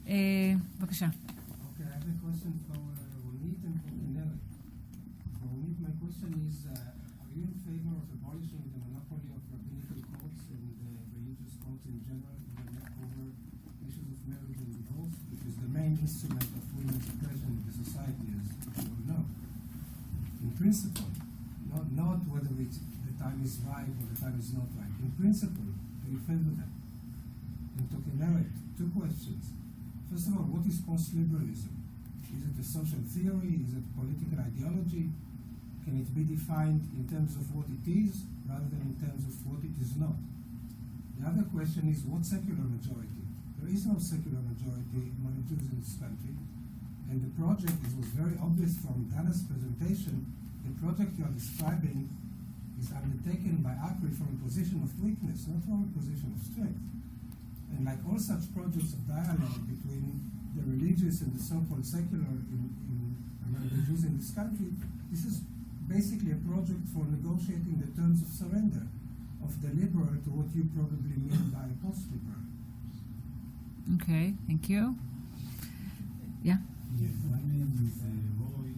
בבקשה. Okay, I have a question for Ronit and for Kineret. For Ronit, my question is, are you in favor of abolishing the monopoly of rabbinical courts and religious courts in general over issues of marriage and divorce, which is the main instrument of women's oppression in the society, as you all know? In principle, not whether the time is right or the time is not right. In principle, do you favor that? And to Kineret, two questions. First of all, what is post-liberalism? Is it a social theory? Is it political ideology? Can it be defined in terms of what it is rather than in terms of what it is not? The other question is, what secular majority? There is no secular majority among Jews in this country. And the project, it was very obvious from Dana's presentation, the project you are describing is undertaken by Akri from a position of weakness, not from a position of strength. And like all such projects of dialogue between the religious and the so-called secular among the Jews in this country, this is basically a project for negotiating the terms of surrender of the liberal to what you probably mean by post-liberal. Okay, thank you. Yeah? Yes, my name is Roy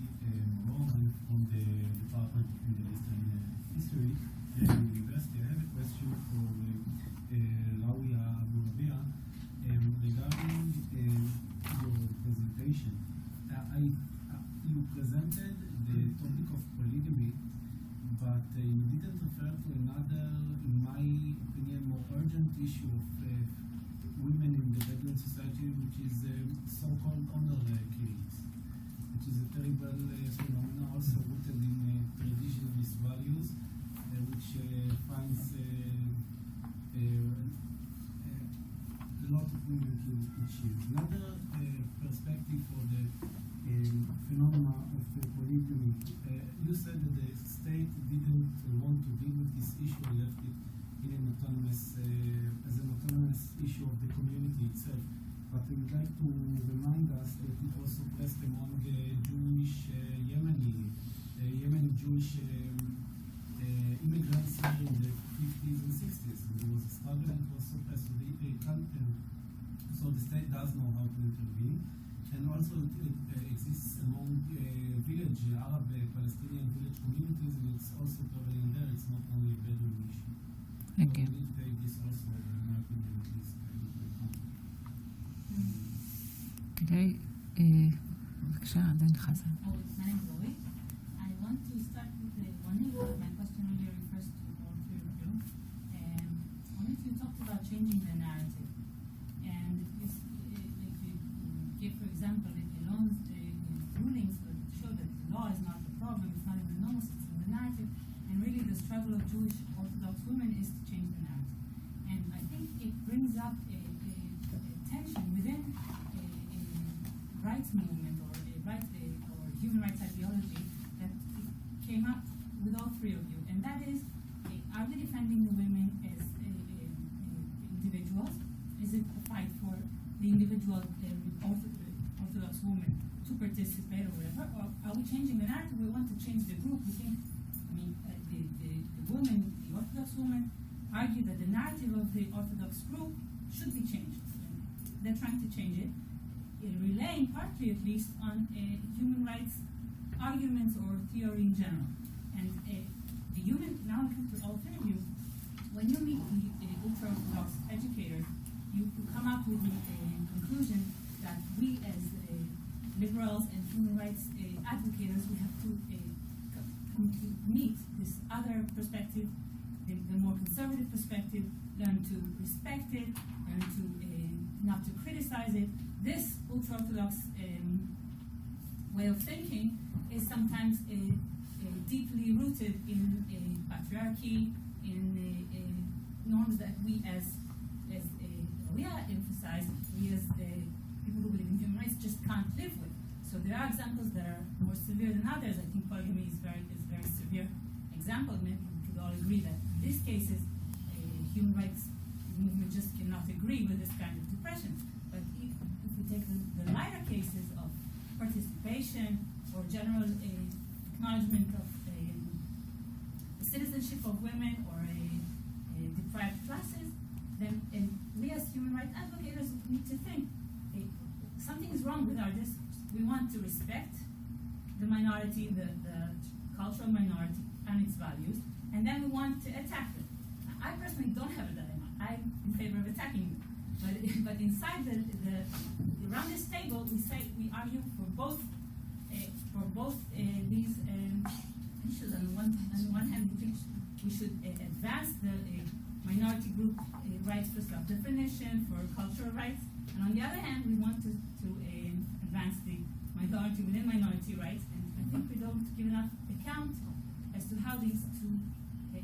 Moron. I'm from the Department of Middle Eastern History at the University. I have a question for Rawia Abu-Rabia regarding your presentation. You presented the topic of polygamy, but you didn't refer to another, in my opinion, more urgent issue of women in the Bedouin society, which is so-called honor killings, which is a terrible phenomenon also rooted in traditionalist values, which finds a lot of women killed each year. Another perspective for the phenomena of polygamy, you said that the state didn't want to deal with this issue, left it in an autonomous, as an autonomous issue of the community itself. But I would like to remind us that it was suppressed among Jewish Yemeni Jewish immigrants here in the 50s and 60s. There was a struggle and it was suppressed. So the state does know how to intervene. And also it exists among village, Arab Palestinian village communities, and it's also prevalent there. It's not only a Bedouin issue. Thank you. We need to take this also, in my opinion, at least. Okay, בבקשה, דן חזן. My name is Zoe. I want to start with one of my question earlier refers to all three of you. Only if you talked about changing the narrative. And if you give, for example, Elon's rulings show that the law is not the problem, it's not in the norms, it's in the narrative. And really the struggle of Jewish Orthodox women is to change the narrative. And I think it brings up a tension within rights movement or human rights ideology that came up with all three of you, and that is, are we defending the women as individuals? Is it a fight for the individual Orthodox woman to participate or whatever? Or are we changing the narrative? We want to change the group. We think, the woman, the Orthodox woman, argue that the narrative of the Orthodox group should be changed. They're trying to change it, relying partly at least on human rights arguments or theory in general. And the human, now I come to all three of you, when you meet the ultra-Orthodox educators, you come up with the conclusion that we as liberals and human rights advocates, we have to come to meet this other perspective, the more conservative perspective, learn to respect it, learn to not to criticize it. This ultra-Orthodox way of thinking is sometimes deeply rooted in patriarchy, in norms that we as we emphasize, we as people who believe in human rights just can't live with. So there are examples that are more severe than others. I think polygamy is very severe example. Maybe we could all agree that in these cases, human rights movement just cannot agree with this kind of depression. But if we take the lighter cases of participation or general acknowledgement of the citizenship of women or deprived classes, then we as human rights advocates need to think, we want to respect the minority, the cultural minority and its values, and then we want to attack them. I personally don't have a dilemma. I'm in favor of attacking them. But inside around this table, we argue for both these issues. On one hand, we think we should advance the minority group rights for self-definition, for cultural rights, and on the other hand, we want to advance the minority within minority rights. And I think we don't give enough account as to how these two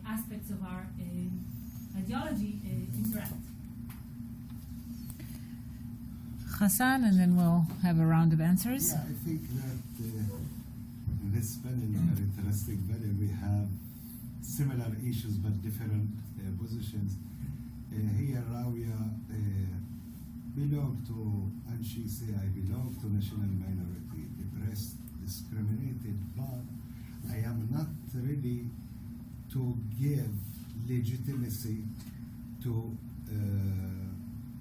aspects of our ideology interact. Hassan, and then we'll have a round of answers. Yeah, I think that in this panel, very interesting panel, we have similar issues but different positions. Here, Rawia belong to, and she say, I belong to national minority, oppressed, discriminated, but I am not ready to give legitimacy to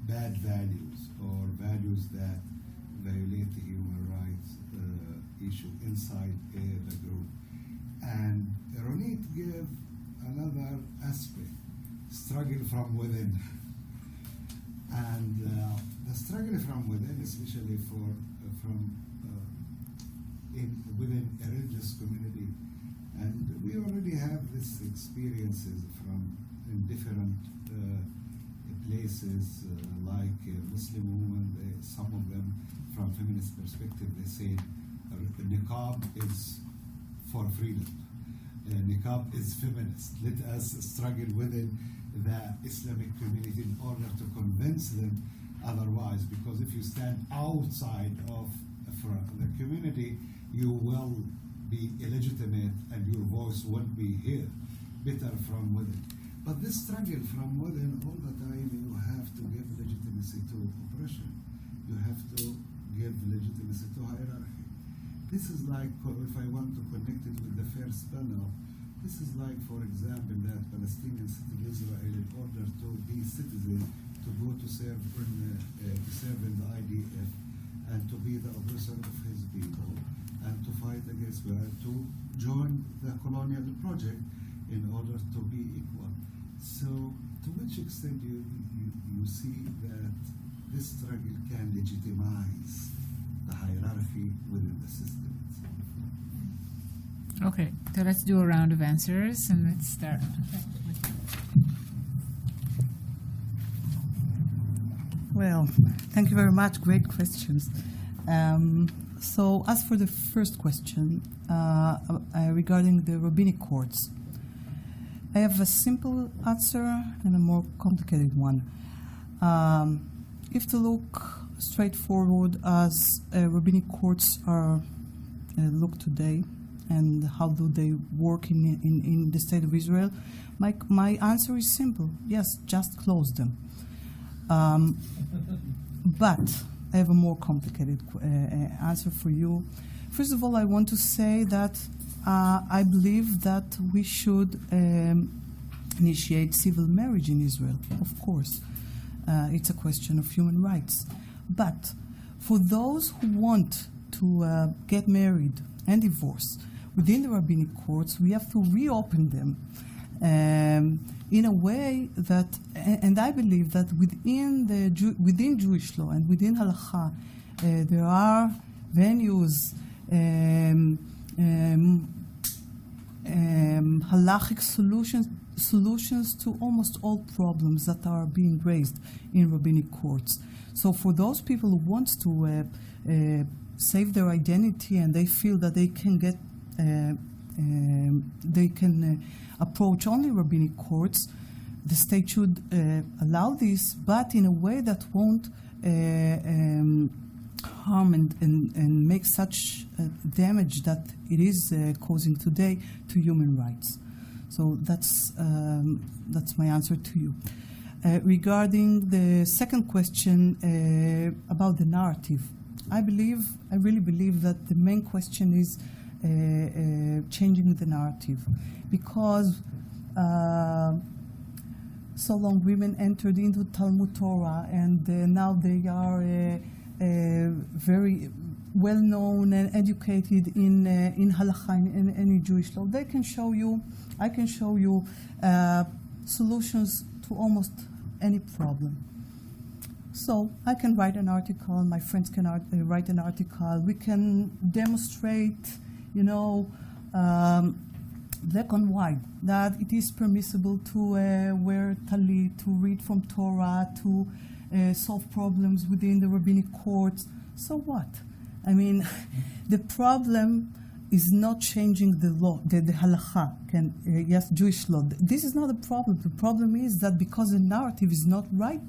bad values or values that violate the human rights issue inside the group. And Ronit gave another aspect, struggle from within. And the struggle from within, especially within a religious community, and we already have these experiences in different places, like Muslim women, some of them from feminist perspective, they say niqab is for freedom. Niqab is feminist. Let us struggle within the Islamic community in order to convince them otherwise, because if you stand outside of the community, you will be illegitimate and your voice won't be heard. Better from within. But this struggle from within, all the time you have to give legitimacy to oppression. You have to give legitimacy to hierarchy. This is like, if I want to connect it with the first panel, this is like, for example, that Palestinian city of Israel, in order to be citizen, to go to serve in the IDF, and to be the oppressor of his people, and to fight against, to join the colonial project in order to be equal. So, to which extent you see that this struggle can legitimize the hierarchy within the system itself? Okay, so let's do a round of answers, and let's start. Well, thank you very much. Great questions. So, as for the first question regarding the rabbinic courts, I have a simple answer and a more complicated one. If to look straightforward as rabbinic courts are look today, and how do they work in the state of Israel, my answer is simple. Yes, just close them. But I have a more complicated answer for you. First of all, I want to say that I believe that we should initiate civil marriage in Israel, of course. It's a question of human rights. But for those who want to get married and divorce within the rabbinic courts, we have to reopen them in a way that, and I believe that within Jewish law and within halakha, there are venues, halachic solutions to almost all problems that are being raised in rabbinic courts. So for those people who want to save their identity and they feel that they can get, they can approach only rabbinic courts, the state should allow this, but in a way that won't harm and make such damage that it is causing today to human rights. So that's my answer to you. Regarding the second question about the narrative, I really believe that the main question is changing the narrative, because so long women entered into Talmud Torah, and now they are very well-known and educated in halakha, in any Jewish law. They can show you, I can show you solutions to almost any problem. So I can write an article, my friends can write an article, we can demonstrate, black on white, that it is permissible to wear talit, to read from Torah, to solve problems within the rabbinic courts. So what? I mean, the problem is not changing the law, the halakha, yes, Jewish law. This is not the problem. The problem is that because the narrative is not ripe,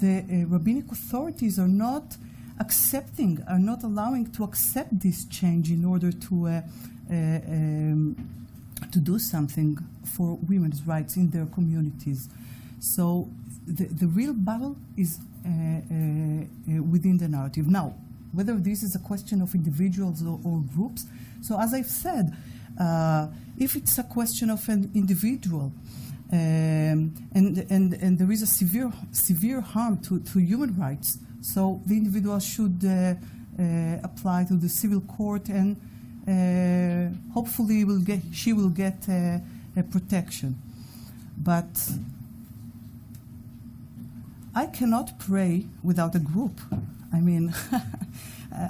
the rabbinic authorities are not accepting, are not allowing to accept this change in order to do something for women's rights in their communities. So the real battle is within the narrative. Now, whether this is a question of individuals or groups, so as I've said, if it's a question of an individual, and there is a severe harm to human rights, so the individual should apply to the civil court, and hopefully she will get a protection. But I cannot pray without a group. I mean,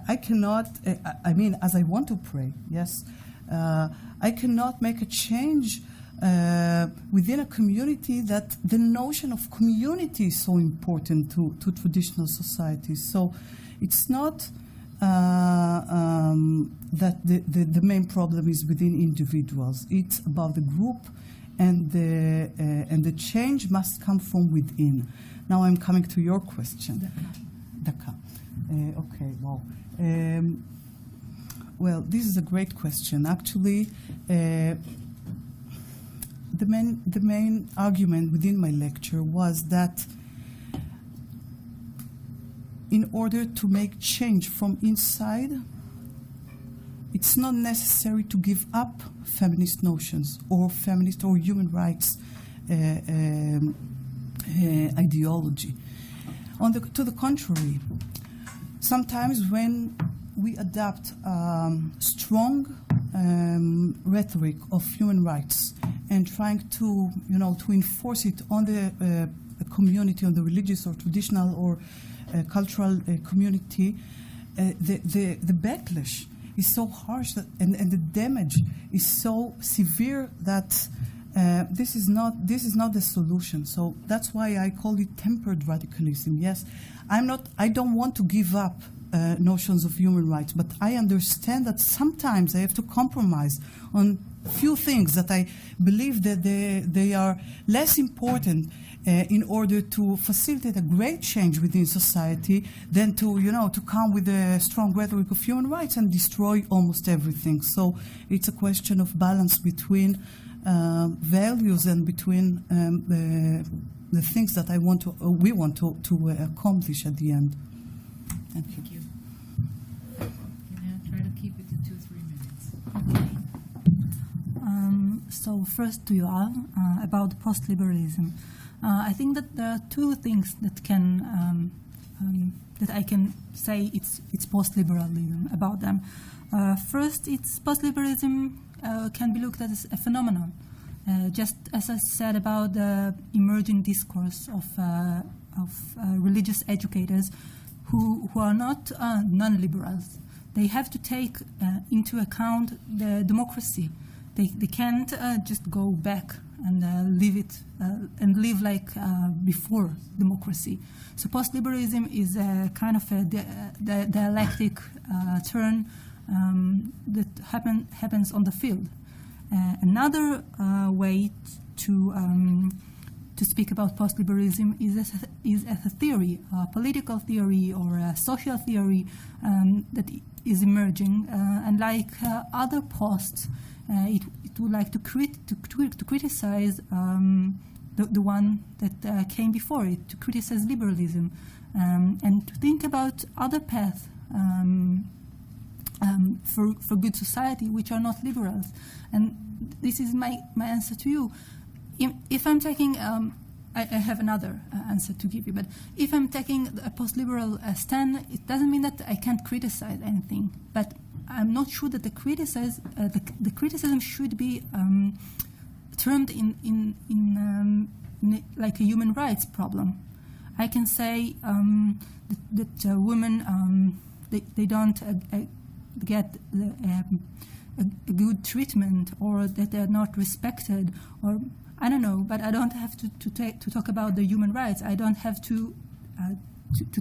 I cannot, as I want to pray, yes, I cannot make a change within a community that the notion of community is so important to traditional societies. So it's not that the main problem is within individuals. It's about the group, and the change must come from within. Now I'm coming to your question. Daka. Okay, wow. Well, this is a great question. Actually, the main argument within my lecture was that in order to make change from inside, it's not necessary to give up feminist notions or feminist or human rights ideology. To the contrary, sometimes when we adopt strong rhetoric of human rights and trying to enforce it on the community, on the religious or traditional or cultural community, the backlash is so harsh and the damage is so severe that this is not the solution. So that's why I call it tempered radicalism. Yes, I don't want to give up notions of human rights, but I understand that sometimes I have to compromise on few things that I believe that they are less important in order to facilitate a great change within society than to come with a strong rhetoric of human rights and destroy almost everything. So it's a question of balance between values and between the things that we want to accomplish at the end. Thank you. Try to keep it to 2-3 minutes. Okay. So first to Yoav, about post-liberalism. I think that there are two things that I can say it's post-liberalism about them. First, it's post-liberalism can be looked at as a phenomenon, just as I said about the emerging discourse of religious educators who are not non-liberals. They have to take into account the democracy. They can't just go back and live like before democracy. So post-liberalism is a kind of a dialectic turn that happens on the field. Another way to speak about post-liberalism is as a theory, a political theory or a social theory that is emerging, and like other posts, it would like to criticize the one that came before it, to criticize liberalism, and to think about other paths for good society which are not liberals. And this is my answer to you. If I'm taking I have another answer to give you. But if I'm taking a post-liberal stand, it doesn't mean that I can't criticize anything. But I'm not sure that the criticism should be termed in like a human rights problem. I can say that women they don't get a good treatment, or that they're not respected, or I don't know. But I don't have to talk about the human rights. I don't have to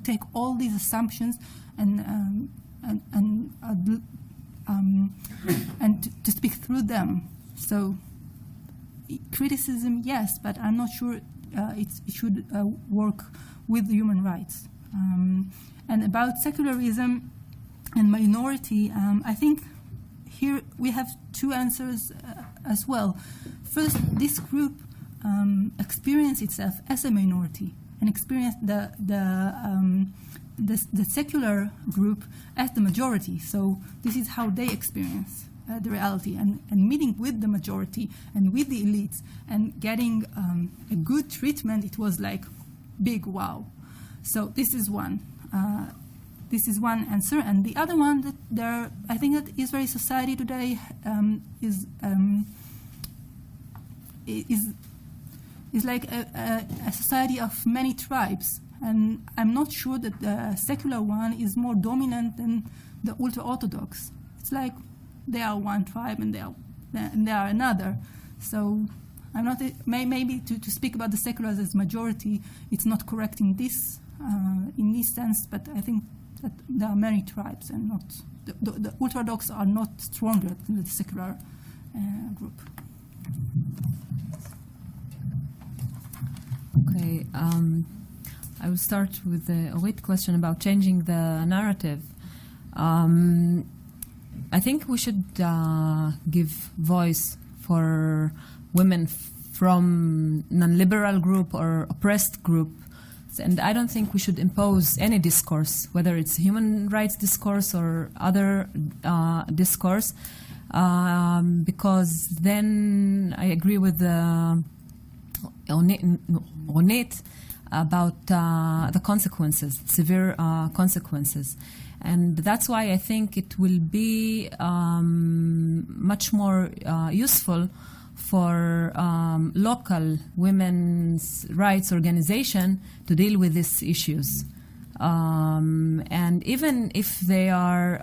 take all these assumptions and to speak through them. So criticism, yes, but I'm not sure it should work with human rights. And about secularism and minority, I think here we have two answers as well. First, this group experienced itself as a minority and experienced the secular group as the majority. So this is how they experience the reality, and meeting with the majority and with the elites and getting a good treatment, it was like big wow. So this is one. This is one answer, and the other one that I think that Israeli society today is like a society of many tribes, and I'm not sure that the secular one is more dominant than the ultra-Orthodox. It's like they are one tribe and they are another. So I'm not maybe to speak about the seculars as majority. It's not correct in this sense, but I think that there are many tribes, and not the Orthodox are not stronger than the secular group. Okay, I will start with the Orit question about changing the narrative. I think we should give voice for women from non-liberal group or oppressed group. And I don't think we should impose any discourse, whether it's human rights discourse or other discourse, because then I agree with Ronit about the consequences, severe consequences. And that's why I think it will be much more useful for local women's rights organization to deal with these issues. And even if they are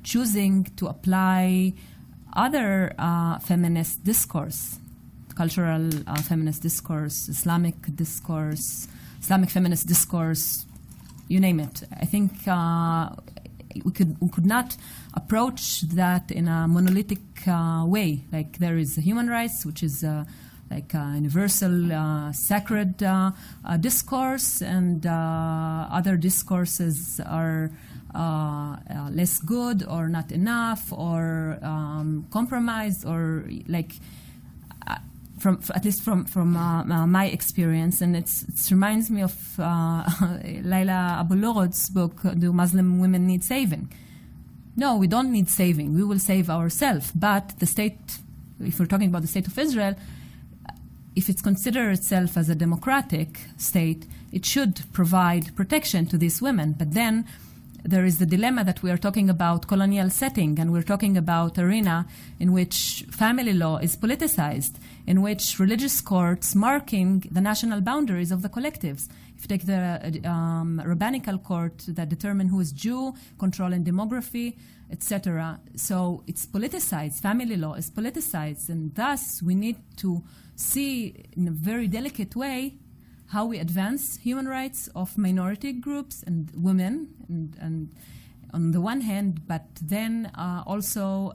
choosing to apply other feminist discourse, cultural feminist discourse, Islamic feminist discourse, you name it. I think we could not approach that in a monolithic way. Like there is human rights, which is like a universal sacred discourse, and other discourses are less good or not enough or compromised, or like at least from my experience. And it reminds me of Laila Abu-Lughud's book, Do Muslim Women Need Saving? No, we don't need saving. We will save ourselves. But the state, if we're talking about the state of Israel, if it's considered itself as a democratic state, it should provide protection to these women. But then there is the dilemma that we are talking about colonial setting, and we're talking about arena in which family law is politicized, in which religious courts marking the national boundaries of the collectives. If you take the rabbinical court that determine who is Jew, controlling demography, etc. So it's politicized. Family law is politicized, and thus we need to see in a very delicate way how we advance human rights of minority groups and women, and on the one hand, but then also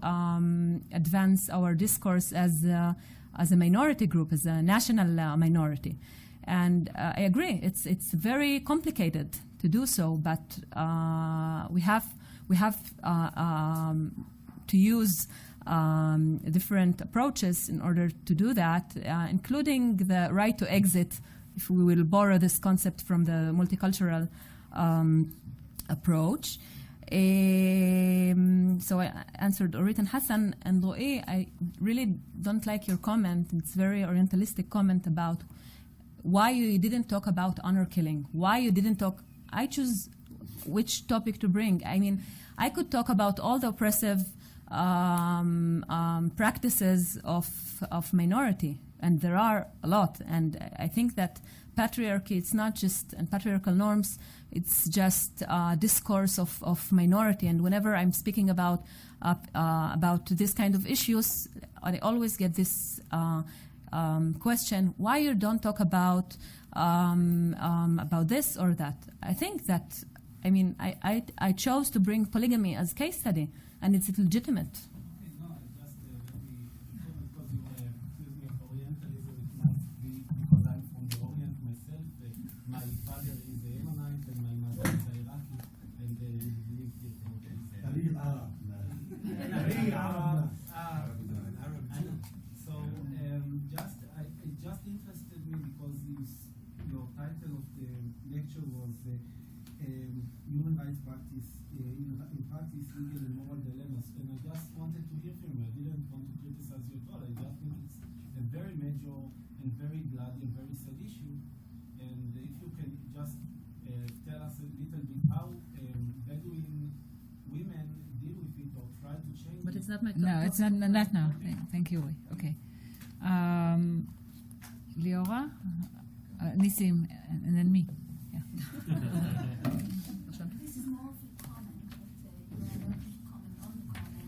advance our discourse as a minority group, as a national minority. And I agree, it's very complicated to do so, but we have to use different approaches in order to do that, including the right to exit, if we will borrow this concept from the multicultural approach. So I answered Orit and Hassan, and Roe, I really don't like your comment. It's a very Orientalistic comment about why you didn't talk about honor killing, why you didn't talk. I choose which topic to bring. I mean, I could talk about all the oppressive practices of minority, and there are a lot. And I think that patriarchy, it's not just, and patriarchal norms, it's just discourse of minority. And whenever I'm speaking about this kind of issues, I always get this question: why you don't talk about this or that? I think that, I mean, I chose to bring polygamy as case study, and it's legitimate. Okay, no, just let me, because you accuse me of Orientalism, it must be because I'm from the Orient myself. My father is a Yemenite and my mother is Iraqi, and we lived here for So just interested me because your title of the lecture was human rights practice in practice, legal and moral dilemmas, and I just wanted to hear from you. I didn't want to criticize you at all. I just think it's a very major and very bloody and very sad issue. And if you can just tell us a little bit how Bedouin women deal with it or try to change But it. it's not my No, it's not now. Thank you. Okay. Liora, Nissim, and then me. Yeah. This is more of a comment, but you are allowed to comment on the comment,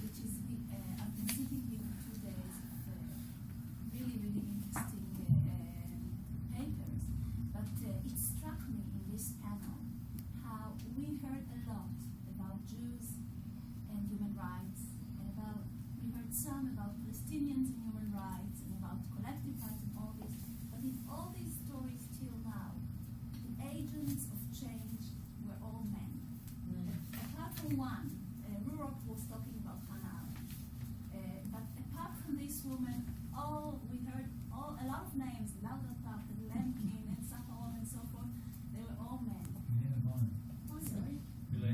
which is I've been sitting with 2 days of really, really interesting papers, but it struck me in this panel how we heard a lot about Jews and human rights, and we heard some about Palestinians and human rights, and about collective rights and all this, but in all these stories till now, the agents of change were all men. Apart from one, Rurock was talking about Hannah Arendt. But apart from this woman, we heard a lot of names, Lauterbach and Lemkin and Sakharov and so forth. They were all men. Oh, sorry. Okay,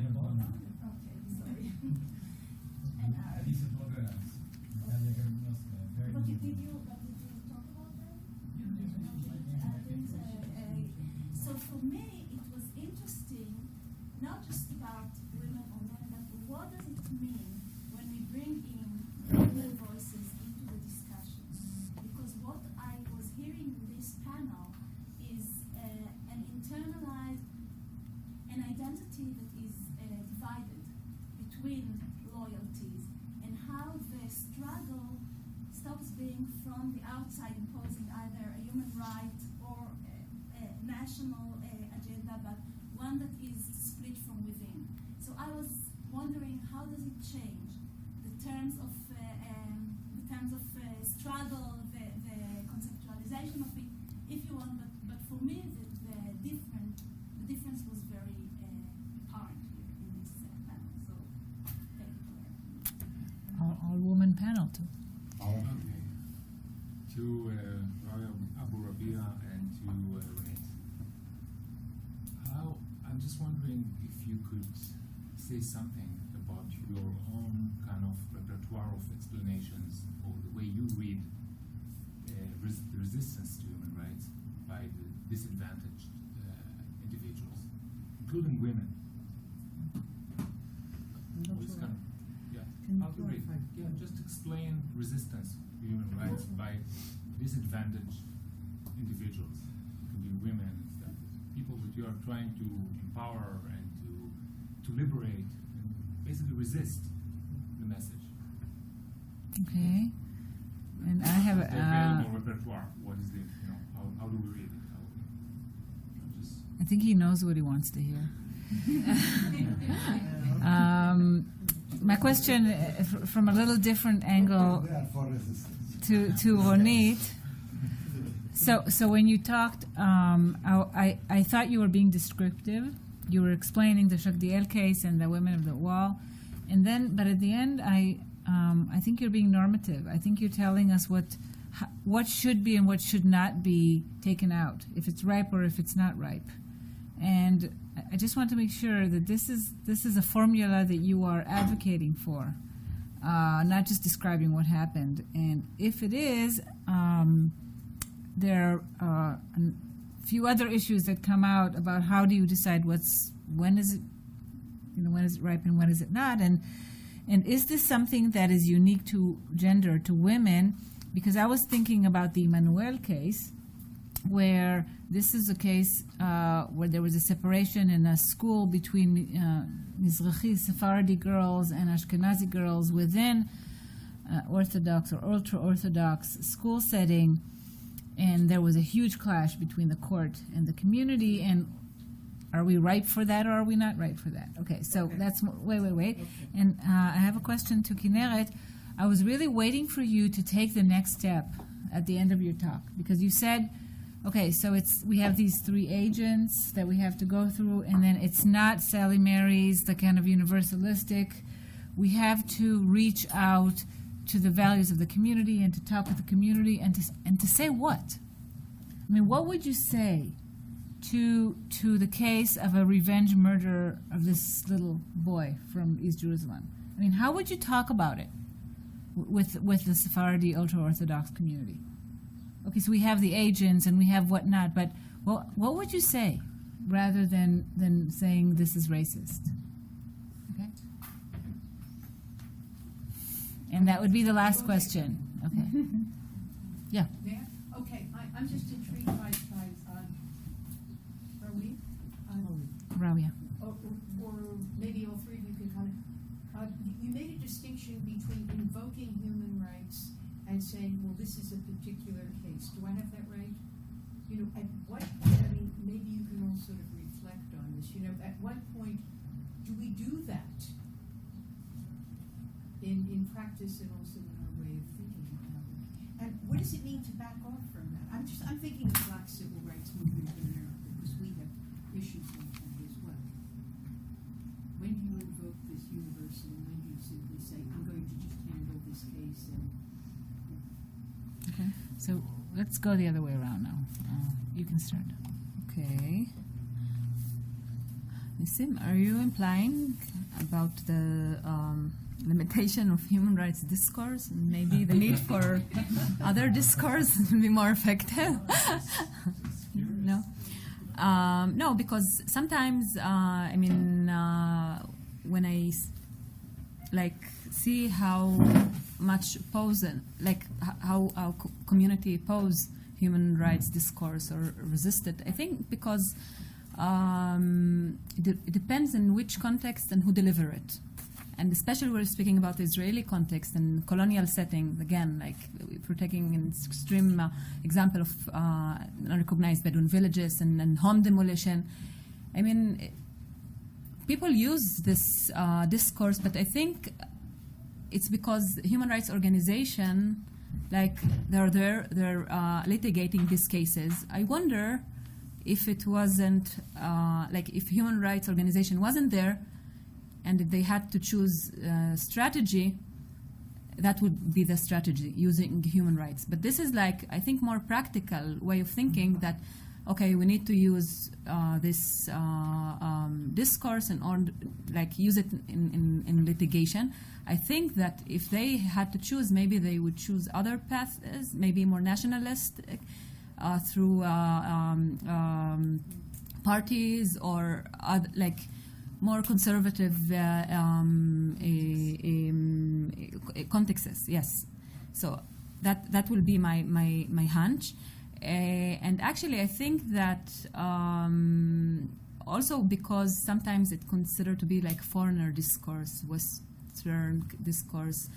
sorry. And But did you talk about them? So for me, it was interesting, not just about women or men, but what does it mean when we bring in women voices into the discussions? Because what I was hearing in this panel is an internalized, an identity that is divided between loyalties, and how the struggle stops being from the outside imposing either a human right or a national agenda, but one that is split from within. So I was wondering, how does it change the terms of struggle, the conceptualization of it, if you want. But for me, the difference was very apparent here in this panel. So thank you for that. All-woman panel, too. Okay. To Abu Rabia and to Renate. I'm just wondering if you could say something about your own kind of repertoire of explanations, or the way you read the resistance to human rights by the disadvantaged individuals, including women. How to read? Yeah, just explain resistance to human rights by disadvantaged individuals. It can be women, stuff, people that you are trying to empower and to liberate, and basically resist the message. Okay. And I have the available repertoire. What is it? How do we read it? I think he knows what he wants to hear. My question, from a little different angle, to Ronit. So when you talked, I thought you were being descriptive. You were explaining the Shagdiel case and the women of the wall, but at the end, I think you're being normative. I think you're telling us what should be and what should not be taken out, if it's ripe or if it's not ripe. And I just want to make sure that this is a formula that you are advocating for, not just describing what happened. And if it is, there are a few other issues that come out about how do you decide when is it ripe and when is it not, and is this something that is unique to gender, to women? Because I was thinking about the Emmanuel case, where this is a case where there was a separation in a school between Mizrahi Sephardi girls and Ashkenazi girls within Orthodox or ultra-Orthodox school setting, and there was a huge clash between the court and the community, and are we ripe for that or are we not ripe for that? Okay, so that's, wait. Okay. And I have a question to Kinneret. I was really waiting for you to take the next step at the end of your talk, because you said, okay, so we have these three agents that we have to go through, and then it's not Sally Mary's, the kind of universalistic. We have to reach out to the values of the community and to talk with the community and to say what? I mean, what would you say to the case of a revenge murder of this little boy from East Jerusalem? I mean, how would you talk about it with the Sephardi ultra-Orthodox community? Okay, so we have the agents and we have whatnot, but what would you say rather than saying this is racist? Okay? And that would be the last question. Okay. Yeah. There? Okay, I'm just intrigued by Rawia. Or maybe all three of you can kind of, you made a distinction between invoking human rights and saying, well, this is a particular case. Do I have that right? You know, at what point, I mean, maybe you can all sort of reflect on this, you know, at what point do we do that in practice and also in our way of thinking about it? And what does it mean to back off from that? I'm thinking of Black civil rights movement in America, because we have issues like that as well. When do you invoke this universal, and when do you simply say, I'm going to just handle this case and... Okay, so let's go the other way around now. You can start. Okay. Nissim, are you implying about the limitation of human rights discourse and maybe the need for other discourse to be more effective? No? No, because sometimes, I mean, when I see how much oppose, how our community oppose human rights discourse or resist it, I think because it depends in which context and who deliver it. And especially we're speaking about the Israeli context and colonial setting, again, like if we're taking an extreme example of unrecognized Bedouin villages and home demolition. I mean, people use this discourse, but I think it's because human rights organization, like they're litigating these cases. I wonder if it wasn't, if human rights organization wasn't there, and if they had to choose strategy, that would be the strategy, using human rights. But this is I think, more practical way of thinking that, okay, we need to use this discourse and use it in litigation. I think that if they had to choose, maybe they would choose other paths, maybe more nationalist, through parties or more conservative contexts. Yes, so that will be my hunch, and actually I think that also because sometimes it's considered to be foreigner discourse, Western discourse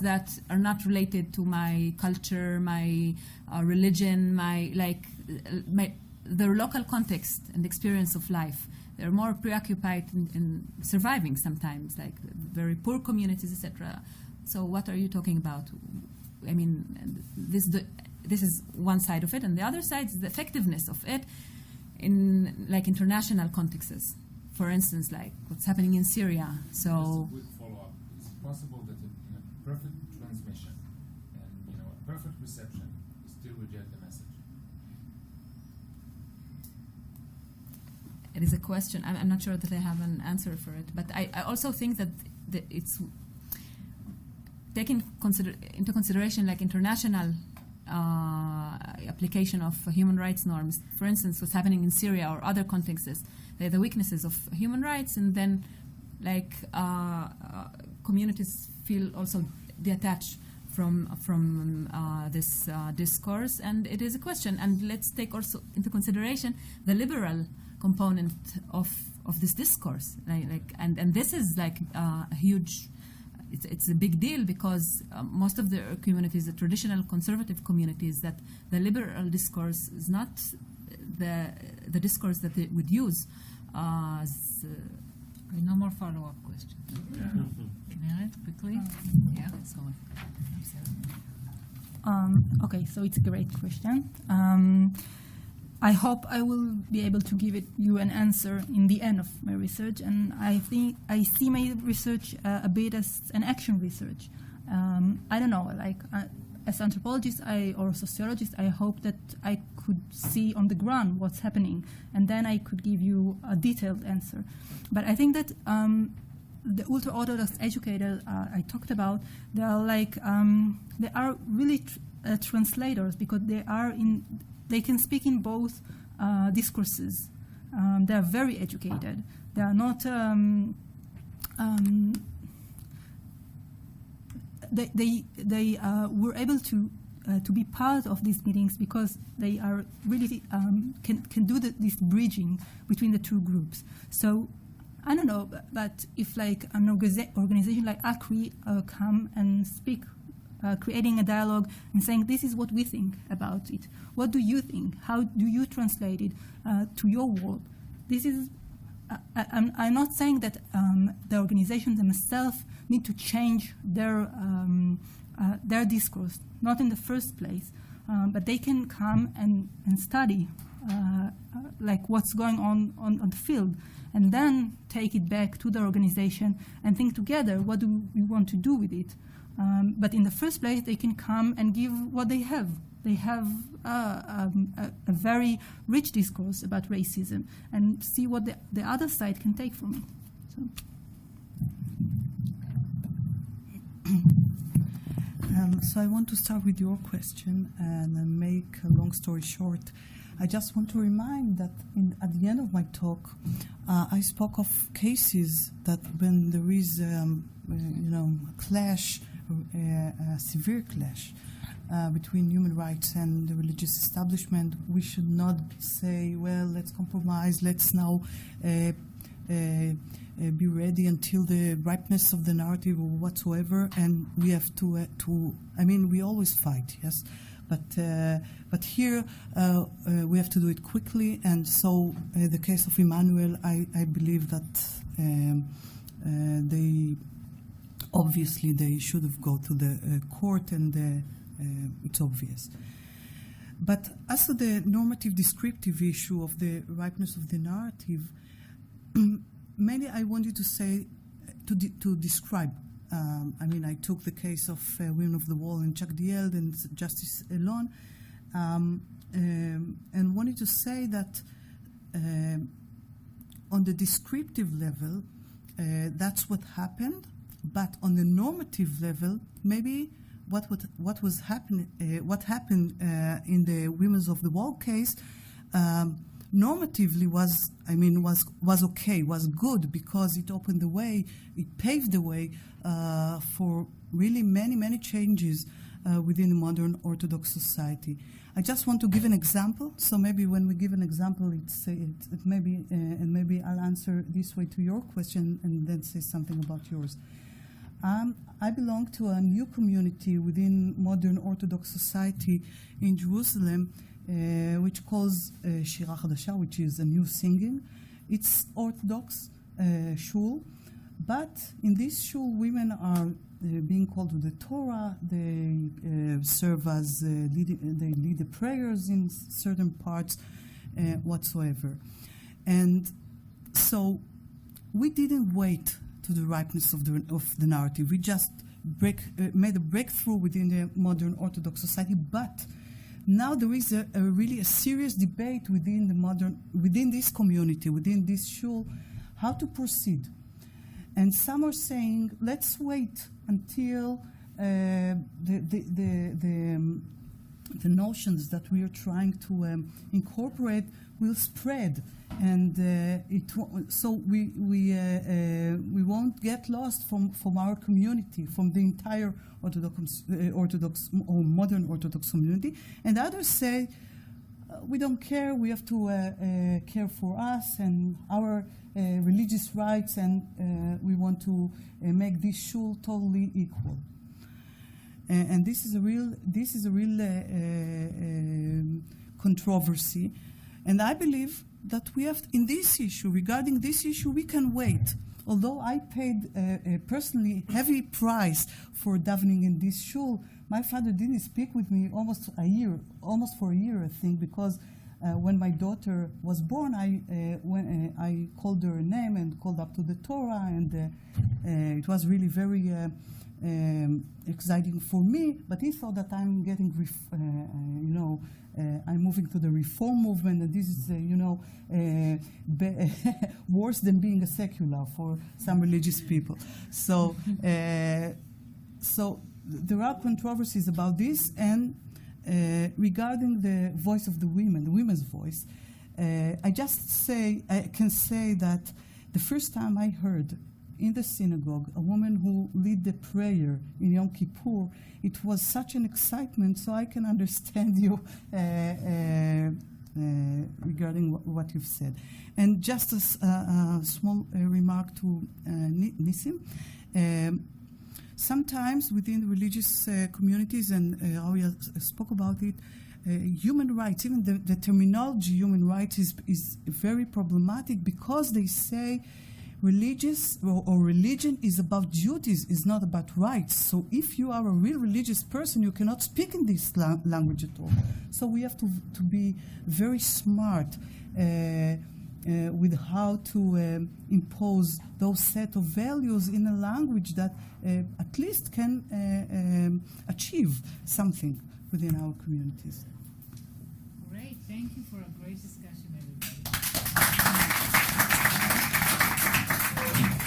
that are not related to my culture, my religion, their local context and experience of life. They're more preoccupied in surviving sometimes, very poor communities, etc. So what are you talking about? I mean, this is one side of it, and the other side is the effectiveness of it in international contexts. For instance, what's happening in Syria. So just a quick follow-up. Is it possible that in a perfect transmission and a perfect reception, you still reject the message? It is a question. I'm not sure that I have an answer for it, but I also think that it's taking into consideration international application of human rights norms. For instance, what's happening in Syria or other contexts, the weaknesses of human rights, and then communities feel also detached from this discourse, and it is a question. And let's take also into consideration the liberal component of this discourse, and this is a huge. It's a big deal because most of the communities, the traditional conservative communities, that the liberal discourse is not the discourse that they would use. No more follow-up questions. Can I add quickly? Yeah, so. Okay, so it's a great question. I hope I will be able to give you an answer in the end of my research, and I think I see my research a bit as an action research. I don't know, as anthropologist or sociologist, I hope that I could see on the ground what's happening, and then I could give you a detailed answer. But I think that the ultra-Orthodox educators I talked about, they are really translators, because they can speak in both discourses. They are very educated. They are not. They were able to be part of these meetings because they are really can do this bridging between the two groups. So I don't know, but if an organization like ACRI come and speak, creating a dialogue and saying, this is what we think about it. What do you think? How do you translate it to your world? This is. I'm not saying that the organizations themselves need to change their discourse, not in the first place, but they can come and study what's going on the field, and then take it back to the organization and think together, what do we want to do with it? But in the first place, they can come and give what they have. They have a very rich discourse about racism, and see what the other side can take from it. So I want to start with your question and make a long story short. I just want to remind that at the end of my talk, I spoke of cases that when there is a clash, a severe clash between human rights and the religious establishment, we should not say, well, let's compromise, let's now be ready until the ripeness of the narrative or whatsoever, and we have to we always fight, yes, but here we have to do it quickly, and so the case of Emmanuel, I believe that they should have gone to the court, and it's obvious. But as to the normative descriptive issue of the ripeness of the narrative, mainly I wanted to say, to describe. I took the case of Women of the Wall and Chuck Dield and Justice Elon, and wanted to say that on the descriptive level, that's what happened, but on the normative level, maybe what happened in the Women of the Wall case, normatively was okay, was good, because it opened the way, it paved the way for really many changes within the modern Orthodox society. I just want to give an example. So maybe when we give an example, maybe I'll answer this way to your question and then say something about yours. I belong to a new community within modern Orthodox society in Jerusalem, which calls Shira Chadasha, which is a new singing. It's Orthodox shul, but in this shul, women are being called to the Torah. They serve as they lead the prayers in certain parts whatsoever. And so we didn't wait to the ripeness of the narrative. We just made a breakthrough within the modern Orthodox society, but now there is a really serious debate within this community, within this shul, how to proceed. And some are saying, let's wait until the notions that we are trying to incorporate will spread, and so we won't get lost from our community, from the entire Orthodox or modern Orthodox community. And others say, we don't care, we have to care for us and our religious rights, and we want to make this shul totally equal. And this is a real controversy. And I believe that we have, in this issue, regarding this issue, we can wait. Although I paid a personally heavy price for davening in this shul, my father didn't speak with me almost for a year, I think, because when my daughter was born, I called her name and called up to the Torah, and it was really very exciting for me. But he thought that I'm getting, I'm moving to the reform movement, and this is, worse than being a secular for some religious people. So, so there are controversies about this, and regarding the voice of the women, the women's voice, I can say that the first time I heard in the synagogue a woman who lead the prayer in Yom Kippur, it was such an excitement, so I can understand you regarding what you've said. And just a small remark to Nissim. Sometimes within the religious communities, and Aria spoke about it, human rights, even the terminology human rights is very problematic, because they say religious or religion is about duties, is not about rights. So if you are a real religious person, you cannot speak in this language at all. So we have to be very smart with how to impose those set of values in a language that at least can achieve something within our communities. Great, thank you for a great discussion.